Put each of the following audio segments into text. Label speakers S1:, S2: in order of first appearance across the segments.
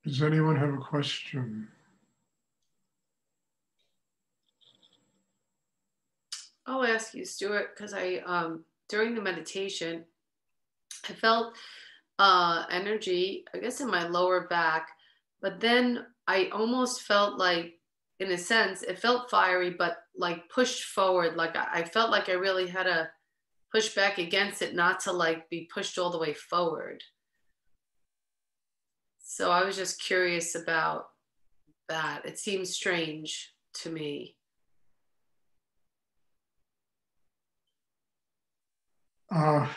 S1: Does anyone have a question?
S2: I'll ask you, Stuart, because during the meditation, I felt energy, I guess, in my lower back, but then I almost felt like, in a sense, it felt fiery, but like pushed forward. Like I felt like I really had to push back against it, not to like be pushed all the way forward. So I was just curious about that. It seems strange to me.
S1: I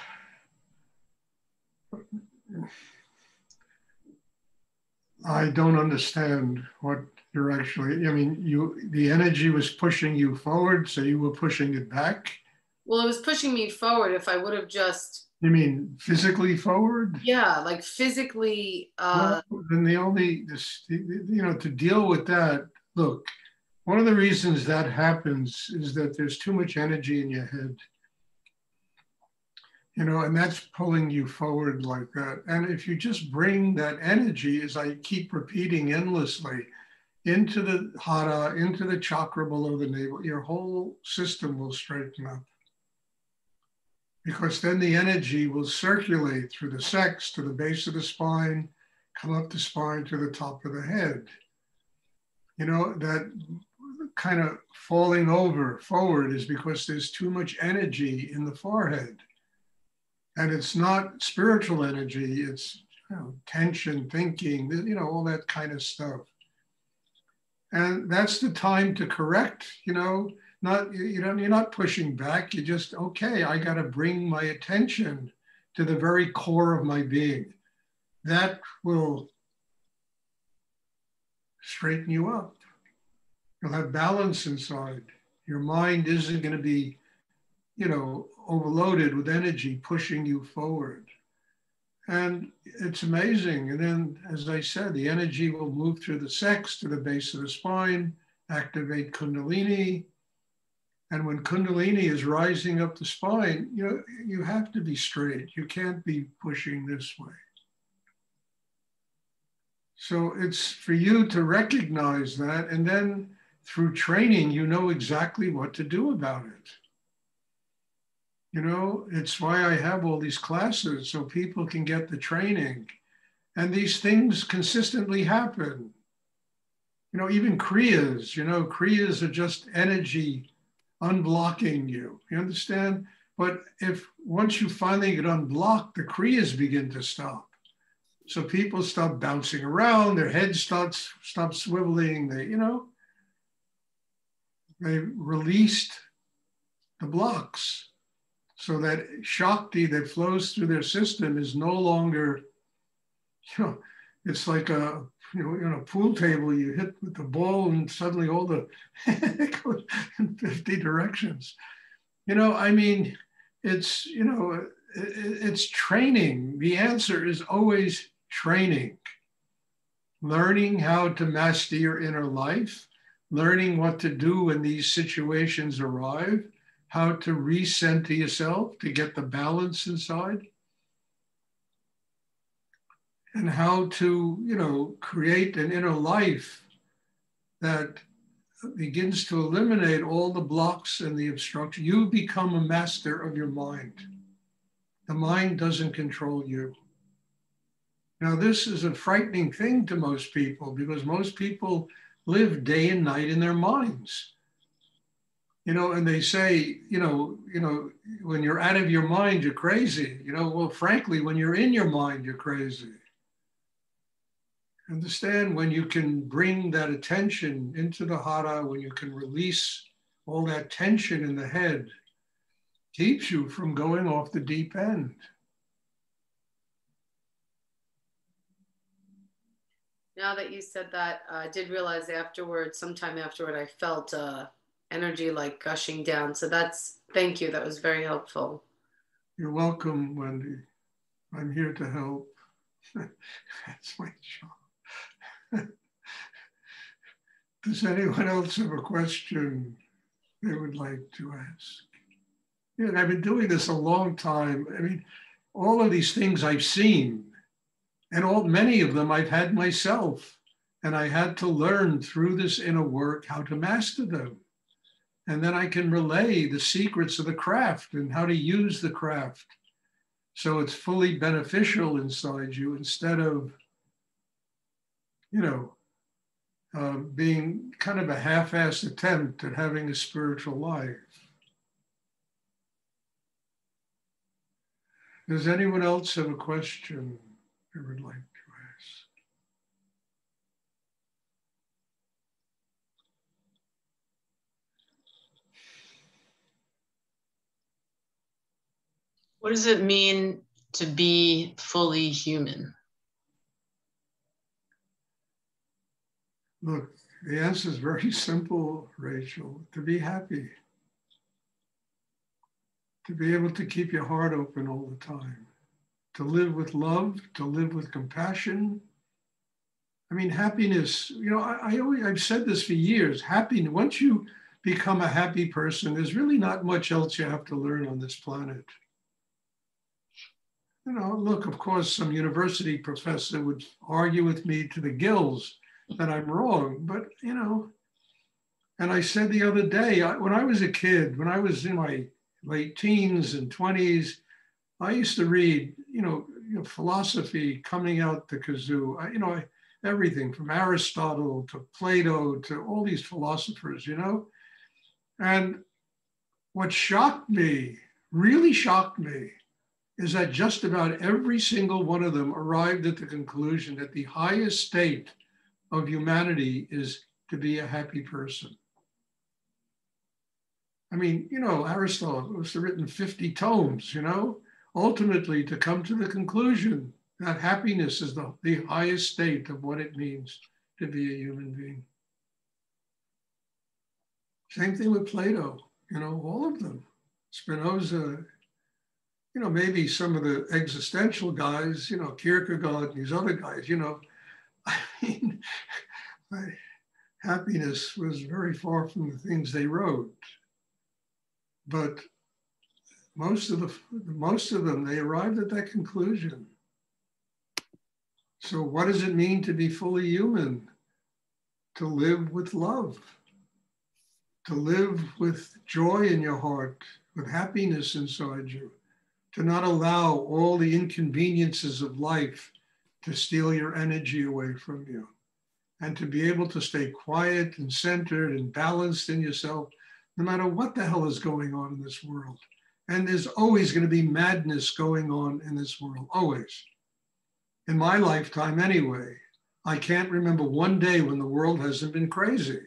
S1: don't understand what you're actually, I mean, the energy was pushing you forward, so you were pushing it back?
S2: Well, it was pushing me forward. If I would have just,
S1: You mean physically forward?
S2: yeah, like physically,
S1: Well, then to deal with that, look, one of the reasons that happens is that there's too much energy in your head, and that's pulling you forward like that. And if you just bring that energy, as I keep repeating endlessly, into the hara, into the chakra below the navel, your whole system will straighten up. Because then the energy will circulate through the sex to the base of the spine, come up the spine to the top of the head. That kind of falling over forward is because there's too much energy in the forehead. And it's not spiritual energy, it's tension, thinking, all that kind of stuff. And that's the time to correct, you're not pushing back. You just, okay, I got to bring my attention to the very core of my being. That will straighten you up. You'll have balance inside. Your mind isn't going to be, overloaded with energy pushing you forward. And it's amazing. And then, as I said, the energy will move through the sex to the base of the spine, activate Kundalini. And when Kundalini is rising up the spine, you have to be straight. You can't be pushing this way. So it's for you to recognize that. And then through training, you know exactly what to do about it. It's why I have all these classes, so people can get the training. And these things consistently happen. Even Kriyas, Kriyas are just energy unblocking you. You understand? But if once you finally get unblocked, the Kriyas begin to stop. So people stop bouncing around, their heads stop swiveling, they released the blocks. So that Shakti that flows through their system is no longer, it's like a pool table, you hit with the ball and suddenly all the, it goes in 50 directions. It's training. The answer is always training. Learning how to master your inner life, learning what to do when these situations arrive, how to recenter yourself to get the balance inside, and how to, create an inner life that begins to eliminate all the blocks and the obstruction. You become a master of your mind. The mind doesn't control you. Now, this is a frightening thing to most people because most people live day and night in their minds. And they say, when you're out of your mind, you're crazy. Well, frankly, when you're in your mind, you're crazy. Understand, when you can bring that attention into the hara, when you can release all that tension in the head, keeps you from going off the deep end.
S2: Now that you said that, I did realize sometime afterward, I felt energy like gushing down. So thank you. That was very helpful.
S1: You're welcome, Wendy. I'm here to help. That's my job. Does anyone else have a question they would like to ask? I've been doing this a long time. I mean, all of these things I've seen. And many of them I've had myself. And I had to learn through this inner work how to master them. And then I can relay the secrets of the craft and how to use the craft so it's fully beneficial inside you instead of, you know, being kind of a half-assed attempt at having a spiritual life. Does anyone else have a question they would like to ask?
S3: What does it mean to be fully human?
S1: Look, the answer is very simple, Rachel. To be happy. To be able to keep your heart open all the time. To live with love, to live with compassion. I mean, happiness, you know, I've said this for years. Happiness, once you become a happy person, there's really not much else you have to learn on this planet. You know, look, of course, some university professor would argue with me to the gills that I'm wrong, but, you know, and I said the other day, when I was a kid, when I was in my late teens and 20s, I used to read, philosophy coming out the kazoo. Everything from Aristotle to Plato to all these philosophers, And what shocked me, really shocked me, is that just about every single one of them arrived at the conclusion that the highest state of humanity is to be a happy person. I mean, Aristotle was written 50 tomes, ultimately to come to the conclusion that happiness is the highest state of what it means to be a human being. Same thing with Plato, all of them. Spinoza, maybe some of the existential guys, Kierkegaard and these other guys, I mean, happiness was very far from the things they wrote. But most of them, they arrived at that conclusion. So what does it mean to be fully human? To live with love, to live with joy in your heart, with happiness inside you, to not allow all the inconveniences of life to steal your energy away from you, and to be able to stay quiet and centered and balanced in yourself, no matter what the hell is going on in this world. And there's always going to be madness going on in this world, always. In my lifetime anyway, I can't remember one day when the world hasn't been crazy.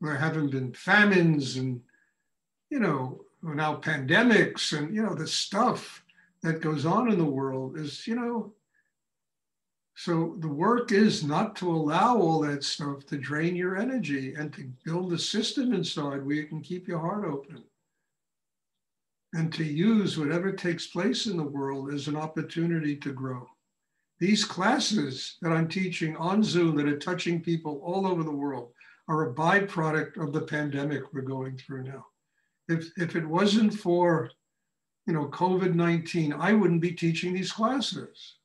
S1: There haven't been famines and, now pandemics and, the stuff that goes on in the world is, so the work is not to allow all that stuff to drain your energy and to build a system inside where you can keep your heart open and to use whatever takes place in the world as an opportunity to grow. These classes that I'm teaching on Zoom that are touching people all over the world are a byproduct of the pandemic we're going through now. If it wasn't for, COVID-19, I wouldn't be teaching these classes.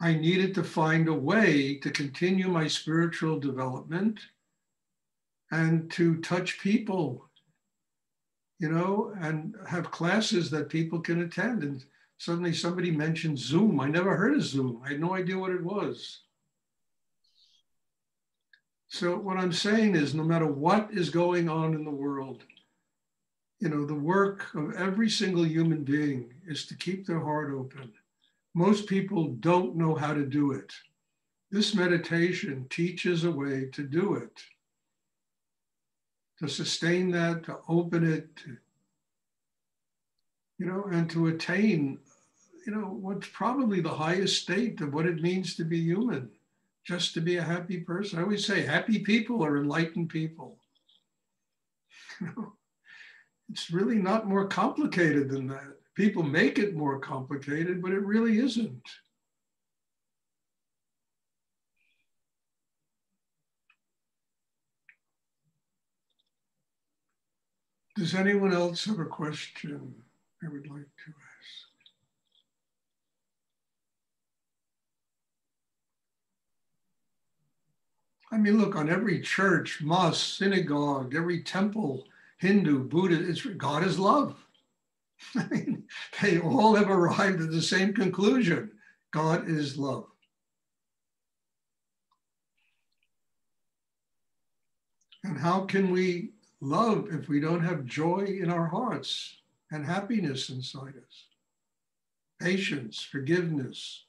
S1: I needed to find a way to continue my spiritual development and to touch people, and have classes that people can attend. And suddenly somebody mentioned Zoom. I never heard of Zoom. I had no idea what it was. So what I'm saying is, no matter what is going on in the world, the work of every single human being is to keep their heart open. Most people don't know how to do it. This meditation teaches a way to do it, to sustain that, to open it, and to attain, what's probably the highest state of what it means to be human, just to be a happy person. I always say happy people are enlightened people. It's really not more complicated than that. People make it more complicated, but it really isn't. Does anyone else have a question I would like to ask? I mean, look, on every church, mosque, synagogue, every temple, Hindu, Buddha, God is love. I mean, they all have arrived at the same conclusion. God is love. And how can we love if we don't have joy in our hearts and happiness inside us? Patience, forgiveness.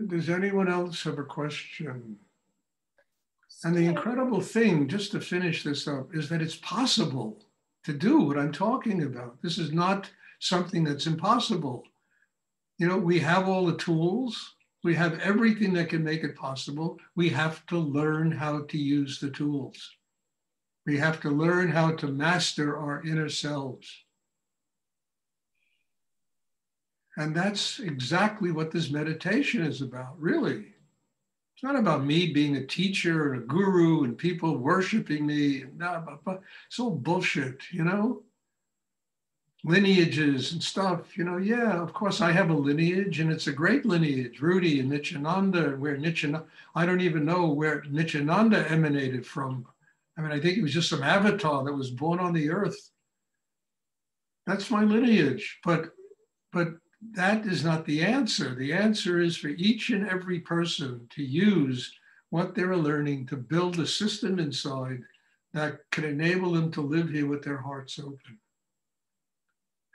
S1: Does anyone else have a question? And the incredible thing, just to finish this up, is that it's possible to do what I'm talking about. This is not something that's impossible. You know, we have all the tools. We have everything that can make it possible. We have to learn how to use the tools. We have to learn how to master our inner selves. And that's exactly what this meditation is about, really. It's not about me being a teacher and a guru and people worshiping me. It's all bullshit, you know? Lineages and stuff, you know, yeah, of course I have a lineage and it's a great lineage, Rudy and Nityananda, where Nityananda, I don't even know where Nityananda emanated from. I mean, I think it was just some avatar that was born on the earth. That's my lineage, but that is not the answer. The answer is for each and every person to use what they're learning to build a system inside that can enable them to live here with their hearts open.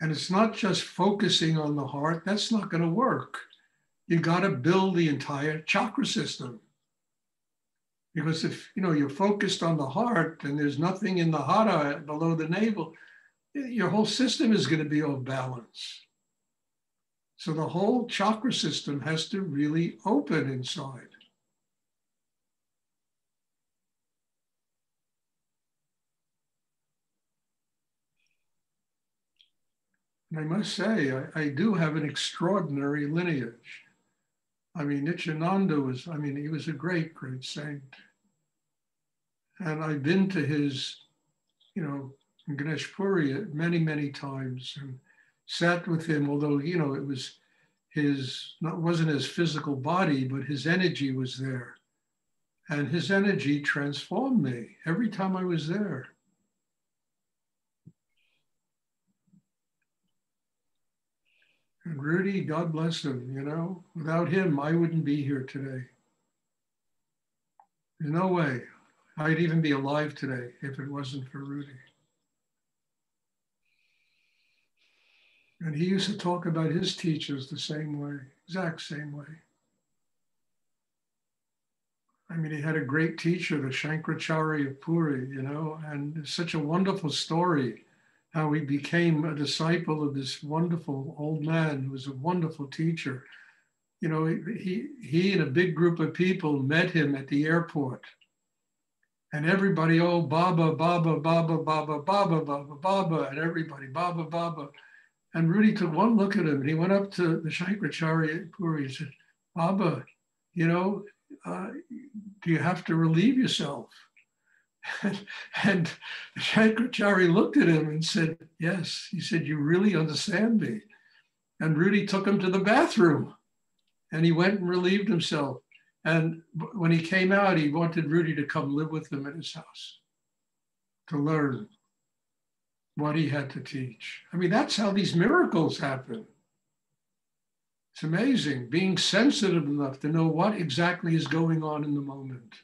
S1: And it's not just focusing on the heart. That's not going to work. You got to build the entire chakra system. Because if you're focused on the heart and there's nothing in the hara below the navel, your whole system is going to be off balance. So the whole chakra system has to really open inside. And I must say, I do have an extraordinary lineage. I mean, Nityananda he was a great, great saint. And I've been to his, in Ganesh Puri many, many times and sat with him, although, it was wasn't his physical body, but his energy was there. And his energy transformed me every time I was there. And Rudy, God bless him, without him, I wouldn't be here today. There's no way I'd even be alive today if it wasn't for Rudy. And he used to talk about his teachers the same way, exact same way. I mean, he had a great teacher, the Shankaracharya of Puri, and it's such a wonderful story how he became a disciple of this wonderful old man who was a wonderful teacher. He and a big group of people met him at the airport. And everybody, oh, Baba, Baba, Baba, Baba, Baba, Baba, Baba, and everybody, Baba, Baba. And Rudy took one look at him and he went up to the Shankaracharya Puri and said, Baba, do you have to relieve yourself? And Shankaracharya looked at him and said, yes. He said, you really understand me. And Rudy took him to the bathroom and he went and relieved himself. And when he came out, he wanted Rudy to come live with him at his house to learn what he had to teach. I mean, that's how these miracles happen. It's amazing, being sensitive enough to know what exactly is going on in the moment.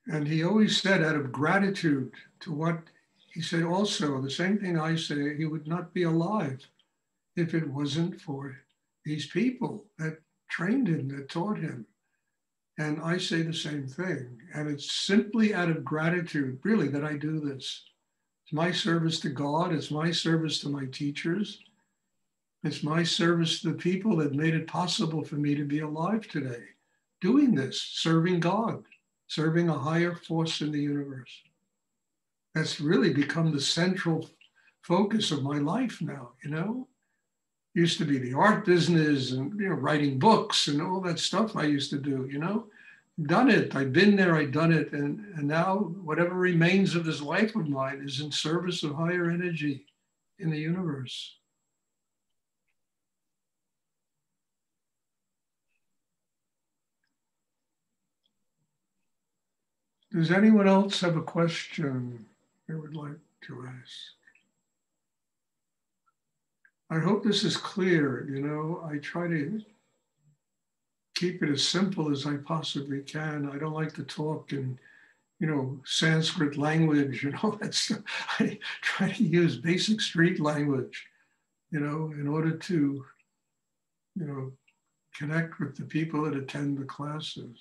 S1: And he always said, out of gratitude to what he said, also the same thing I say, he would not be alive if it wasn't for these people that trained him, that taught him. And I say the same thing. And it's simply out of gratitude, really, that I do this. It's my service to God. It's my service to my teachers. It's my service to the people that made it possible for me to be alive today. doing this, serving God, serving a higher force in the universe. That's really become the central focus of my life now, you know? Used to be the art business and, you know, writing books and all that stuff I used to do, you know? Done it, I've been there, I've done it. And now whatever remains of this life of mine is in service of higher energy in the universe. Does anyone else have a question they would like to ask? I hope this is clear. You know, I try to keep it as simple as I possibly can. I don't like to talk in, you know, Sanskrit language and all that stuff. I try to use basic street language, you know, in order to, you know, connect with the people that attend the classes.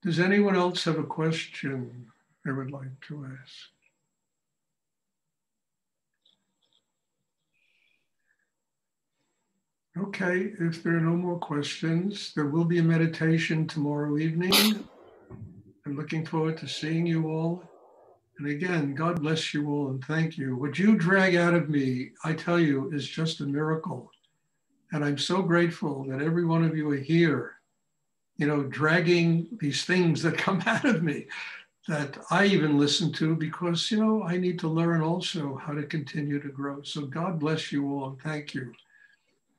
S1: Does anyone else have a question they would like to ask? Okay, if there are no more questions, there will be a meditation tomorrow evening. I'm looking forward to seeing you all. And again, God bless you all and thank you. What you drag out of me, I tell you, is just a miracle. And I'm so grateful that every one of you are here, you know, dragging these things that come out of me that I even listen to because, you know, I need to learn also how to continue to grow. So God bless you all and thank you.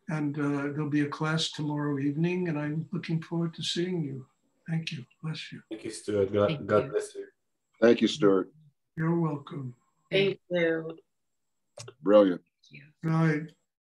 S1: And there'll be a class tomorrow evening and I'm looking forward to seeing you. Thank you. Bless you.
S4: Thank you, Stuart. God bless you.
S5: Thank you, Stuart.
S1: You're welcome.
S2: Thank you.
S5: Brilliant.
S1: Good night.